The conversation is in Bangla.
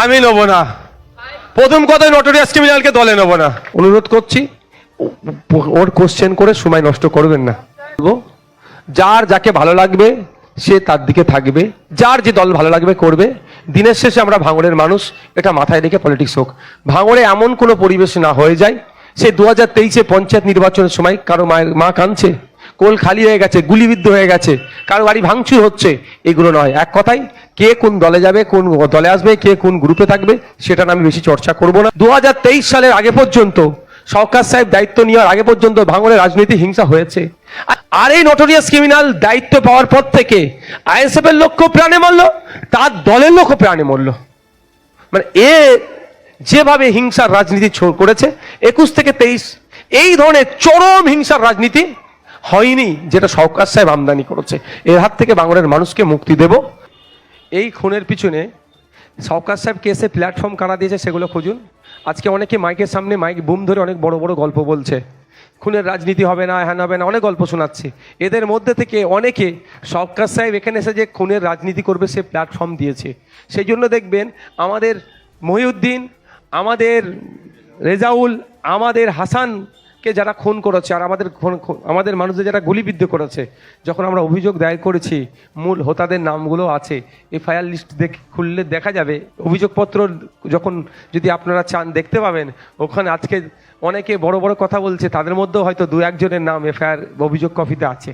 আমি নেব না। প্রথম কথায় নটোরিয়াস ক্রিমিনালকে দলে নেব না। অনুরোধ করছি, ওর কোশ্চেন করে সময় নষ্ট করবেন না। যার যাকে ভালো লাগবে সে তার দিকে থাকবে, যার যে দল ভালো লাগবে করবে। দিনের শেষে আমরা ভাঙড়ের মানুষ, এটা মাথায় রেখে পলিটিক্স হোক। ভাঙড়ে এমন কোনো পরিবেশ না হয়ে যায়, সে 2023-এ পঞ্চায়েত নির্বাচনের সময় কারো মায়ের মা কাঁদছে, কোল খালি হয়ে গেছে, গুলিবিদ্ধ হয়ে গেছে, কারো বাড়ি ভাঙচুর হচ্ছে, এগুলো নয়। এক কথায়, কে কোন দলে যাবে, কোন দলে আসবে, কে কোন গ্রুপে থাকবে, সেটা আমি বেশি চর্চা করব না। 2023 সালের আগে পর্যন্ত, সরকার সাহেব দায়িত্ব নেওয়ার আগে পর্যন্ত ভাঙড়ে রাজনীতি হিংসা হয়েছে। আর এই নটোরিয়াস ক্রিমিনাল দায়িত্ব পাওয়ার পর থেকে আইএসএফ এর লোকও প্রাণে মরল, তার দলের লোকও প্রাণে মরল। মানে এ যেভাবে হিংসার রাজনীতি করেছে 21 থেকে 23, এই ধরনের চরম হিংসার রাজনীতি হয়নি যেটা সরকার সাহেব আমদানি করেছে। এর হাত থেকে বাংলার মানুষকে মুক্তি দেব। এই খুনের পিছনে সরকার সাহেব কেসে প্ল্যাটফর্ম কারা দিয়েছে সেগুলো খুঁজুন। আজকে অনেকে মাইকের সামনে মাইক বুম ধরে অনেক বড় বড় গল্প বলছে, খুনের রাজনীতি হবে না, হ্যান হবে না, অনেক গল্প শোনাচ্ছে। এদের মধ্যে থেকে অনেকে সরকার সাহেব এখানে এসে যে খুনের রাজনীতি করবে সে প্ল্যাটফর্ম দিয়েছে। সেই জন্য দেখবেন আমাদের মহিউদ্দিন, আমাদের রেজাউল, আমাদের হাসানকে যারা খুন করেছে, আর আমাদের মানুষদের যারা গুলিবিদ্ধ করেছে, যখন আমরা অভিযোগ দায়ের করেছি, মূল হোতাদের নামগুলো আছে। এফআইআর লিস্ট খুললে দেখা যাবে, অভিযোগপত্র যখন যদি আপনারা চান দেখতে পাবেন। ওখানে আজকে অনেকে বড় বড় কথা বলছে, তাদের মধ্যেও হয়তো 2-1 জনের নাম এফআইআর অভিযোগ কপিতে আছে।